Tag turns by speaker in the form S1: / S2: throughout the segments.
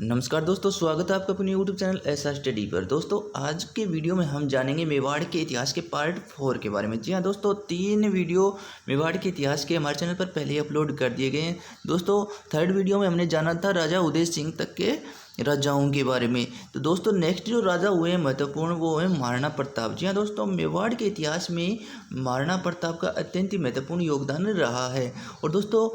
S1: नमस्कार दोस्तों, स्वागत है आपका अपने यूट्यूब चैनल ऐसा स्टडी पर। दोस्तों आज के वीडियो में हम जानेंगे मेवाड़ के इतिहास के पार्ट 4 के बारे में। जी हाँ दोस्तों, 3 वीडियो मेवाड़ के इतिहास के हमारे चैनल पर पहले ही अपलोड कर दिए गए हैं। दोस्तों थर्ड वीडियो में हमने जाना था राजा उदय सिंह तक के राजाओं के बारे में। तो दोस्तों नेक्स्ट जो राजा हुए हैं महत्वपूर्ण वो है महाराणा प्रताप। जी हाँ दोस्तों, मेवाड़ के इतिहास में महाराणा प्रताप का अत्यंत ही महत्वपूर्ण योगदान रहा है और दोस्तों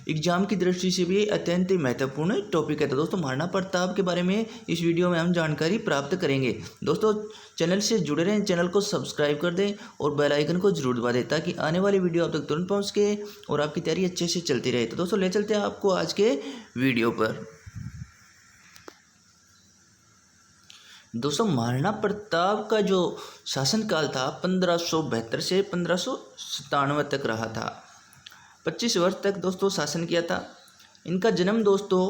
S1: एग्जाम की दृष्टि से भी अत्यंत ही महत्वपूर्ण टॉपिक है। तो दोस्तों महाराणा प्रताप के बारे में इस वीडियो में हम जानकारी प्राप्त करेंगे। दोस्तों चैनल से जुड़े रहें, चैनल को सब्सक्राइब कर दें और बेल आइकन को जरूर दबा दें ताकि आने वाली वीडियो आप तक तुरंत पहुँच के और आपकी तैयारी अच्छे से चलती रहे। तो दोस्तों ले चलते हैं आपको आज के वीडियो पर। दोस्तों महाराणा प्रताप का जो शासनकाल था 1572 से 1597 तक रहा था। 25 वर्ष तक दोस्तों शासन किया था। इनका जन्म दोस्तों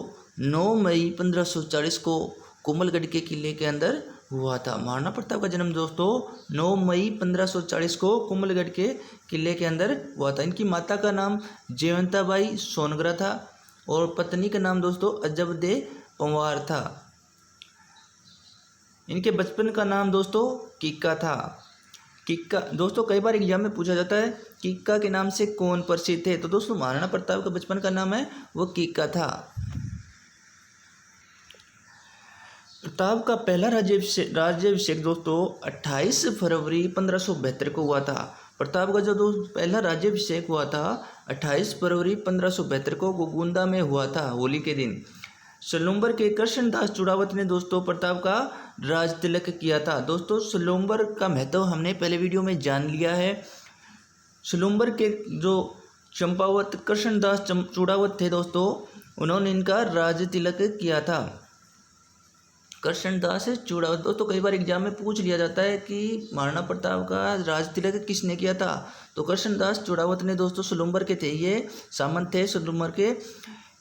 S1: 9 मई 1540 को कोमलगढ़ के किले के अंदर हुआ था। महाराणा प्रताप का जन्म दोस्तों 9 मई 1540 को कोमलगढ़ के किले के अंदर हुआ था। इनकी माता का नाम जयवंताबाई सोनग्रा था और पत्नी का नाम दोस्तों अजबदे पंवार था। इनके बचपन का नाम दोस्तों किक्का था। किक्का दोस्तों कई बार एग्जाम में पूछा जाता है किक्का के नाम से कौन प्रसिद्ध थे। तो दोस्तों महाराणा प्रताप का बचपन का नाम है वो किक्का था। प्रताप का पहला राज्याभिषेक दोस्तों 28 फरवरी 1572 को हुआ था। प्रताप का जो पहला राज्याभिषेक हुआ था 28 फरवरी 1572 को गोगुंदा में हुआ था, होली के दिन। सलूम्बर के कृष्णदास चूड़ावत ने दोस्तों प्रताप का राज तिलक किया था। दोस्तों सलूम्बर का महत्व हमने पहले वीडियो में जान लिया है। सलूम्बर के जो चंपावत कृष्णदास चूड़ावत थे दोस्तों, उन्होंने इनका राज तिलक किया था। कृष्णदास चूड़ावत दोस्तों कई बार एग्जाम में पूछ लिया जाता है कि महाराणा प्रताप का राज तिलक किसने किया था। तो कृष्णदास चूड़ावत ने दोस्तों सलूम्बर के थे, ये सामंत थे सलूम्बर के,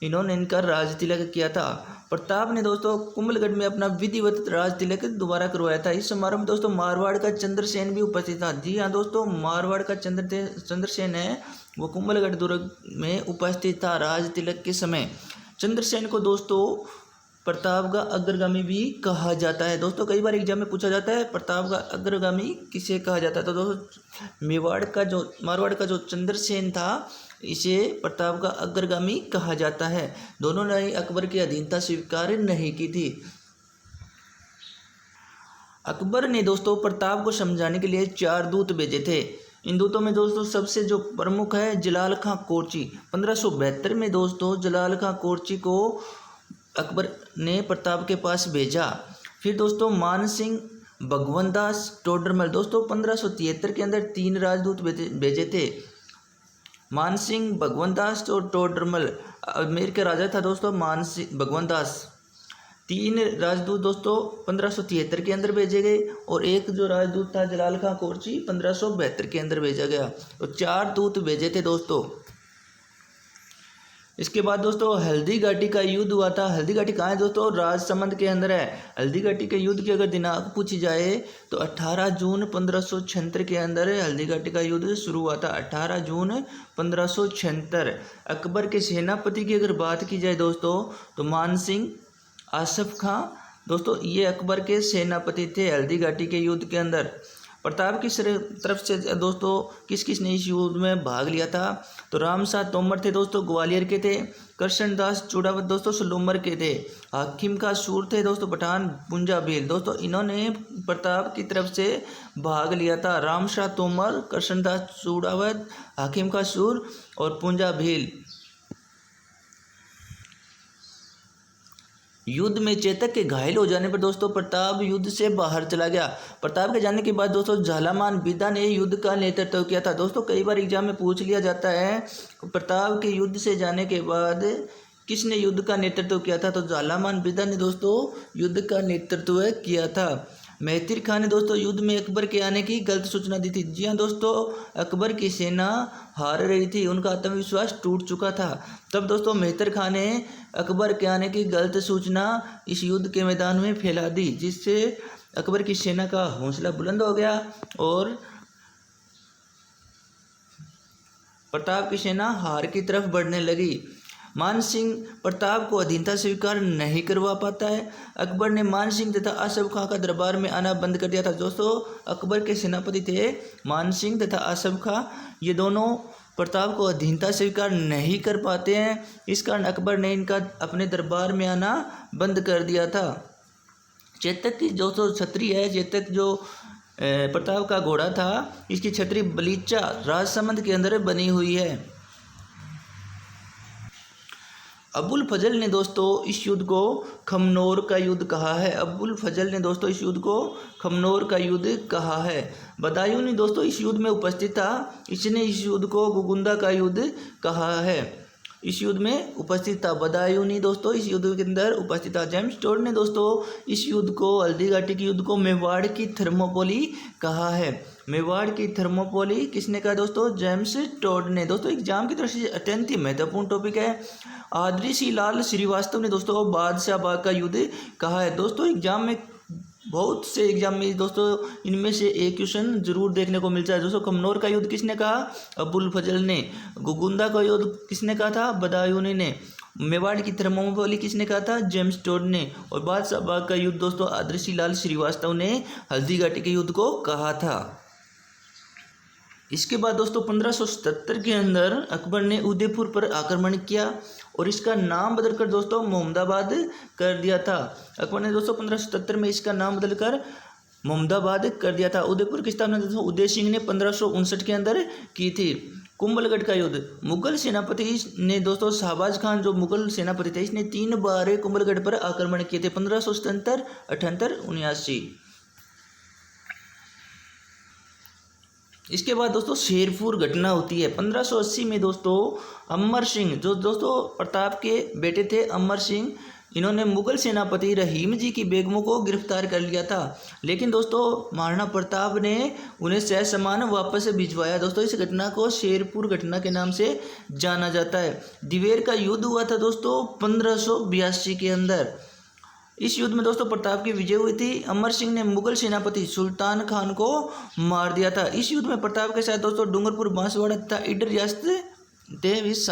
S1: इन्होंने इनका राज तिलक किया था। प्रताप ने दोस्तों कुंभलगढ़ में अपना विधिवत राज तिलक दोबारा करवाया था। इस समारोह में दोस्तों मारवाड़ का चंद्रसेन भी उपस्थित था। जी हाँ दोस्तों, मारवाड़ का चंद्रसेन है वो कुंभलगढ़ दुर्ग में उपस्थित था राज तिलक के समय। चंद्रसेन को दोस्तों प्रताप का अग्रगामी भी कहा जाता है। दोस्तों कई बार एग्जाम में पूछा जाता है प्रताप का अग्रगामी किसे कहा जाता है। तो दोस्तों मारवाड़ का जो चंद्रसेन था इसे प्रताप का अग्रगामी कहा जाता है। दोनों ने अकबर की अधीनता स्वीकार नहीं की थी। अकबर ने दोस्तों प्रताप को समझाने के लिए 4 दूत भेजे थे। इन दूतों में दोस्तों सबसे जो प्रमुख है जलाल खां कोरची। 1572 में दोस्तों जलाल खां कोरची को अकबर ने प्रताप के पास भेजा। फिर दोस्तों मान सिंह भगवंतदास टोडरमल। दोस्तों 1573 के अंदर 3 राजदूत भेजे थे, मान सिंह भगवंतदास और टोडरमल। अजमेर का राजा था दोस्तों मान सिंह भगवंतदास। 3 राजदूत दोस्तों 1573 के अंदर भेजे गए और एक जो राजदूत था जलाल खां कोरची 1572 के अंदर भेजा गया। तो 4 दूत भेजे थे दोस्तों। इसके बाद दोस्तों हल्दी घाटी का युद्ध हुआ था। हल्दी घाटी कहाँ है दोस्तों? राजसमंद के अंदर है। हल्दी घाटी के युद्ध की अगर दिनांक पूछी जाए तो 18 जून 1576 के अंदर हल्दी घाटी का युद्ध शुरू हुआ था। 18 जून 1576। अकबर के सेनापति की अगर बात की जाए दोस्तों तो मान सिंह आसफ खां दोस्तों ये अकबर के सेनापति थे हल्दी घाटी के युद्ध के अंदर। प्रताप की तरफ से दोस्तों किस किस ने इस युद्ध में भाग लिया था? तो रामशाह तोमर थे दोस्तों ग्वालियर के थे। कृष्णदास चूड़ावत दोस्तों सलूम्बर के थे। हाकिम का सूर थे दोस्तों पठान पुंजा भील। दोस्तों इन्होंने प्रताप की तरफ से भाग लिया था। रामशाह तोमर, कृष्णदास चूड़ावत, हाकिम का सूर और पुंजा भील। युद्ध में चेतक के घायल हो जाने पर दोस्तों प्रताप युद्ध से बाहर चला गया। प्रताप के जाने के बाद दोस्तों झालामान बिदा ने युद्ध का नेतृत्व किया था। दोस्तों कई बार एग्जाम में पूछ लिया जाता है प्रताप के युद्ध से जाने के बाद किसने युद्ध का नेतृत्व किया था? तो झालामान बिदा ने दोस्तों युद्ध का नेतृत्व किया था। मेहतिर खां ने दोस्तों युद्ध में अकबर के आने की गलत सूचना दी थी। जी हाँ दोस्तों, अकबर की सेना हार रही थी, उनका आत्मविश्वास टूट चुका था। तब दोस्तों मेहतर खां ने अकबर के आने की गलत सूचना इस युद्ध के मैदान में फैला दी, जिससे अकबर की सेना का हौसला बुलंद हो गया और प्रताप की सेना हार की तरफ बढ़ने लगी। मान सिंह प्रताप को अधीनता स्वीकार नहीं करवा पाता है। अकबर ने मान सिंह तथा आसफ खां का दरबार में आना बंद कर दिया था। दोस्तों अकबर के सेनापति थे मान सिंह तथा आसफ खां, ये दोनों प्रताप को अधीनता स्वीकार नहीं कर पाते हैं। इस कारण अकबर ने इनका अपने दरबार में आना बंद कर दिया था। चेतक की जो तो छतरी है, चेतक जो प्रताप का घोड़ा था, इसकी छतरी बलीचा राजसमंद के अंदर बनी हुई है। अबुल फजल ने दोस्तों इस युद्ध को खमनोर का युद्ध कहा है। अबुल फजल ने दोस्तों इस युद्ध को खमनोर का युद्ध कहा है। बदायूनी दोस्तों इस युद्ध में उपस्थित था, इसने इस युद्ध को गुगुंदा का युद्ध कहा है। इस युद्ध में उपस्थित था बदायूनी दोस्तों, इस युद्ध के अंदर उपस्थित था। जेम्स टोड ने दोस्तों इस युद्ध को, हल्दी घाटी के युद्ध को मेवाड़ की थर्मोपोली कहा है। मेवाड़ की थर्मोपोली किसने कहा दोस्तों? जेम्स टोड ने। दोस्तों एग्जाम की तरफ से अत्यंत ही महत्वपूर्ण टॉपिक है। आदर्शी लाल श्रीवास्तव ने दोस्तों बादशाह बाग का युद्ध कहा है। दोस्तों एग्जाम में बहुत से एग्जाम में दोस्तों इनमें से एक क्वेश्चन जरूर देखने को मिलता है। दोस्तों खमनोर का युद्ध किसने कहा? अबुल फजल ने। गुगुंदा का युद्ध किसने कहा था? बदायूनी ने। मेवाड़ की थर्मोपोली किसने कहा था? जेम्स टोड ने। और बादशाह बाग का युद्ध दोस्तों आदर्शी लाल श्रीवास्तव ने हल्दी घाटी के युद्ध को कहा था। इसके बाद दोस्तों 1577 के अंदर अकबर ने उदयपुर पर आक्रमण किया और इसका नाम बदलकर दोस्तों मोहम्मदाबाद कर दिया था। अकबर ने दोस्तों 1577 में इसका नाम बदलकर मोहम्मदाबाद कर दिया था। उदयपुर की स्थापना दोस्तों उदय सिंह ने 1559 के अंदर की थी। कुंभलगढ़ का युद्ध, मुगल सेनापति ने दोस्तों शाहबाज खान जो मुगल सेनापति थे, इसने 3 बार कुंभलगढ़ पर आक्रमण किए थे, 1577, 78, 79। इसके बाद दोस्तों शेरपुर घटना होती है 1580 में। दोस्तों अमर सिंह जो दोस्तों प्रताप के बेटे थे, अमर सिंह, इन्होंने मुगल सेनापति रहीम जी की बेगमों को गिरफ्तार कर लिया था, लेकिन दोस्तों महाराणा प्रताप ने उन्हें सह सम्मान वापस भिजवाया। दोस्तों इस घटना को शेरपुर घटना के नाम से जाना जाता है। दिवेर का युद्ध हुआ था दोस्तों 1582 के अंदर। इस युद्ध में दोस्तों प्रताप की विजय हुई थी। अमर सिंह ने मुगल सेनापति सुल्तान खान को मार दिया था। इस युद्ध में प्रताप के साथ दोस्तों डूंगरपुर, बांसवाड़ा तथा ईडर रियासत थे।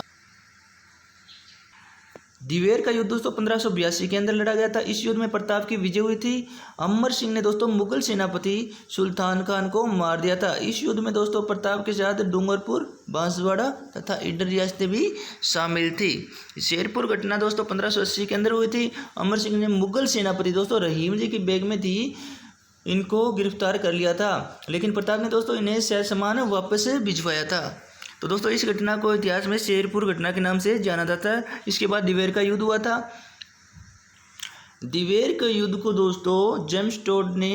S1: दिवेर का युद्ध दोस्तों 1582 के अंदर लड़ा गया था। इस युद्ध में प्रताप की विजय हुई थी। अमर सिंह ने दोस्तों मुगल सेनापति सुल्तान खान को मार दिया था। इस युद्ध में दोस्तों प्रताप के साथ डूंगरपुर, बांसवाड़ा तथा ईडर रियासतें भी शामिल थी। शेरपुर घटना दोस्तों 1580 के अंदर हुई थी। अमर सिंह ने मुगल सेनापति दोस्तों रहीम जी की बेगमें थी, इनको गिरफ्तार कर लिया था, लेकिन प्रताप ने दोस्तों इन्हें सह सम्मान वापस भिजवाया था। तो दोस्तों इस घटना को इतिहास में शेरपुर घटना के नाम से जाना जाता है। इसके बाद दिवेर का युद्ध हुआ था। दिवेर के युद्ध को दोस्तों जेम्स टोड ने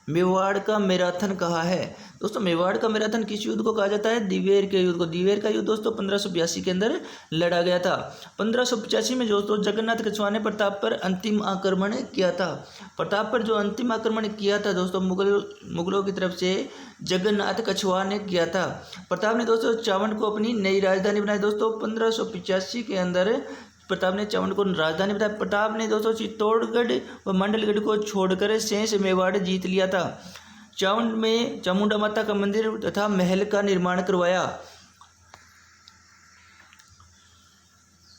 S1: मेवाड़ का मैराथन कहा है। दोस्तों मेवाड़ का मैराथन किस युद्ध को कहा जाता है? दिवेर के युद्ध को। दिवेर का युद्ध दोस्तों 1582 के अंदर लड़ा गया था। 1585 में दोस्तों जगन्नाथ कछुआ ने प्रताप पर अंतिम आक्रमण किया था। प्रताप पर जो अंतिम आक्रमण किया था दोस्तों मुगलों की तरफ से जगन्नाथ कछुआ ने किया था। प्रताप ने दोस्तों चावंड को अपनी नई राजधानी बनाई। दोस्तों 1585 के अंदर प्रताप ने चावंड को राजधानी बताया। प्रताप ने दोस्तों चित्तौड़गढ़ व मंडलगढ़ को छोड़कर शेष मेवाड़ जीत लिया था। चावंड में चामुंडा माता का मंदिर तथा महल का निर्माण करवाया।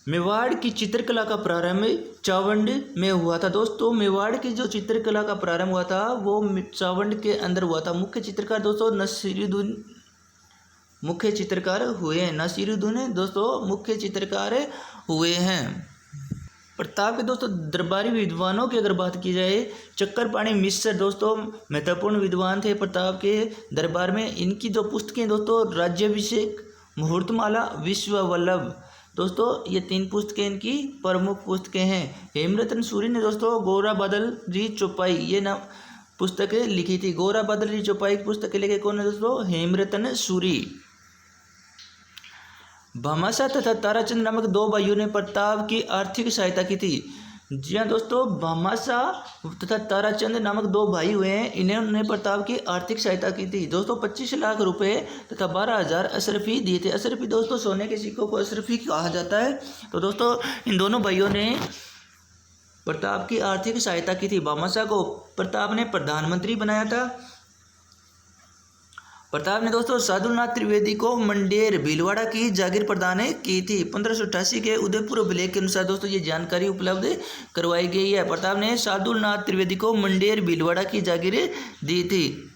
S1: मेवाड़ की चित्रकला का प्रारंभ चावंड में हुआ था। दोस्तों मेवाड़ की जो चित्रकला का प्रारंभ हुआ था वो चावंड के अंदर हुआ था। मुख्य चित्रकार दोस्तों नसीरुद्दीन मुख्य चित्रकार हुए हैं। नसीरुद्दीन दोस्तों मुख्य चित्रकार हुए हैं। प्रताप के दोस्तों दरबारी विद्वानों की अगर बात की जाए, चक्करपाणी मिश्र दोस्तों महत्वपूर्ण विद्वान थे प्रताप के दरबार में। इनकी जो पुस्तकें दोस्तों राज्याभिषेक, मुहूर्तमाला, विश्व वल्लभ, दोस्तों ये 3 पुस्तकें इनकी प्रमुख पुस्तकें हैं। हेमरतन सूरी ने दोस्तों गोरा बादल री चौपाई ये नाम पुस्तकें लिखी थी। गोरा बादल री चौपाई की पुस्तकें लिखे कौन है दोस्तों? हेमरतन सूरी। भामाशाह तथा ताराचंद नामक 2 भाइयों ने प्रताप की आर्थिक सहायता की थी। जी हाँ दोस्तों, भामाशाह तथा ताराचंद नामक 2 भाई हुए हैं, इन्होंने प्रताप की आर्थिक सहायता की थी। दोस्तों 25 लाख रुपए तथा 12,000 अशरफी दिए थे। अशरफी दोस्तों सोने के सिक्कों को अशरफी कहा जाता है। तो दोस्तों इन दोनों भाइयों ने प्रताप की आर्थिक सहायता की थी। भामाशाह को प्रताप ने प्रधानमंत्री बनाया था प्रताप ने दोस्तों साधुनाथ त्रिवेदी को मंडेर भीलवाड़ा की जागीर प्रदान की थी। 1588 के उदयपुर अभिलेख के अनुसार दोस्तों ये जानकारी उपलब्ध करवाई गई है। प्रताप ने साधुनाथ त्रिवेदी को मंडेर भीलवाड़ा की जागीर दी थी।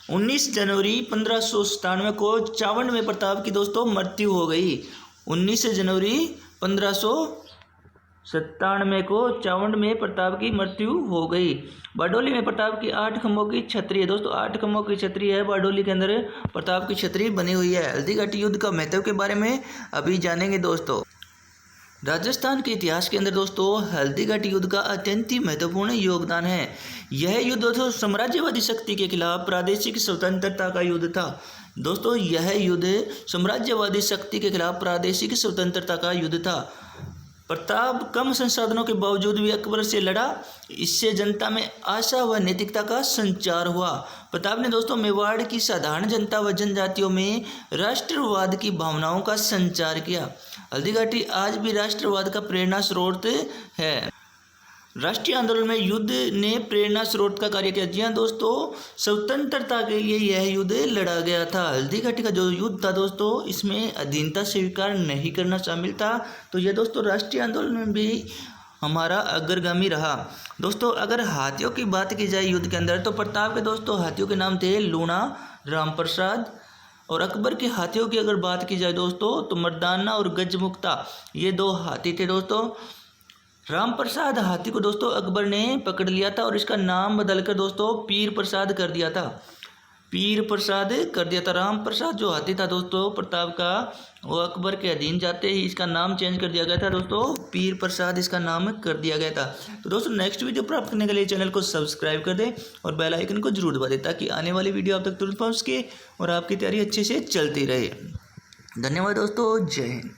S1: 19 जनवरी 1597 को चावंड में प्रताप की दोस्तों मृत्यु हो गई। 19 जनवरी 1597 को चावंड में प्रताप की मृत्यु हो गई। बारडोली में प्रताप की 8 खंभों की छतरी है दोस्तों, 8 खंभों की छतरी है बारडोली के अंदर प्रताप की छतरी बनी हुई है। हल्दी घाटी युद्ध का महत्व के बारे में अभी जानेंगे दोस्तों। राजस्थान के इतिहास के अंदर दोस्तों हल्दी घाटी युद्ध का अत्यंत ही महत्वपूर्ण योगदान है। यह युद्ध दोस्तों साम्राज्यवादी शक्ति के खिलाफ प्रादेशिक स्वतंत्रता का युद्ध था। दोस्तों यह युद्ध साम्राज्यवादी शक्ति के खिलाफ प्रादेशिक स्वतंत्रता का युद्ध था। प्रताप कम संसाधनों के बावजूद भी अकबर से लड़ा। इससे जनता में आशा व नैतिकता का संचार हुआ। प्रताप ने दोस्तों मेवाड़ की साधारण जनता व जनजातियों में राष्ट्रवाद की भावनाओं का संचार किया। हल्दी घाटी आज भी राष्ट्रवाद का प्रेरणा स्रोत है। राष्ट्रीय आंदोलन में युद्ध ने प्रेरणा स्रोत का कार्य किया। जी हाँ दोस्तों, स्वतंत्रता के लिए यह युद्ध लड़ा गया था। हल्दी घाटी का जो युद्ध था दोस्तों, इसमें अधीनता स्वीकार नहीं करना शामिल था। तो यह दोस्तों राष्ट्रीय आंदोलन में भी हमारा अग्रगामी रहा। दोस्तों अगर हाथियों की बात की जाए युद्ध के अंदर, तो प्रताप के दोस्तों हाथियों के नाम थे लूणा, रामप्रसाद। और अकबर के हाथियों की अगर बात की जाए दोस्तों, तो मर्दाना और गजमुक्ता, ये 2 हाथी थे दोस्तों। राम प्रसाद हाथी को दोस्तों अकबर ने पकड़ लिया था और इसका नाम बदलकर दोस्तों पीर प्रसाद कर दिया था। पीर प्रसाद कर दिया था। राम प्रसाद जो हाथी था दोस्तों प्रताप का, वो अकबर के अधीन जाते ही इसका नाम चेंज कर दिया गया था दोस्तों, पीर प्रसाद इसका नाम कर दिया गया था। तो दोस्तों नेक्स्ट वीडियो प्राप्त करने के लिए चैनल को सब्सक्राइब कर दें और बेल आइकन को जरूर दबा दें, ताकि आने वाली वीडियो आप तक तुरंत पहुँच सके और आपकी तैयारी अच्छे से चलती रहे। धन्यवाद दोस्तों, जय हिंद।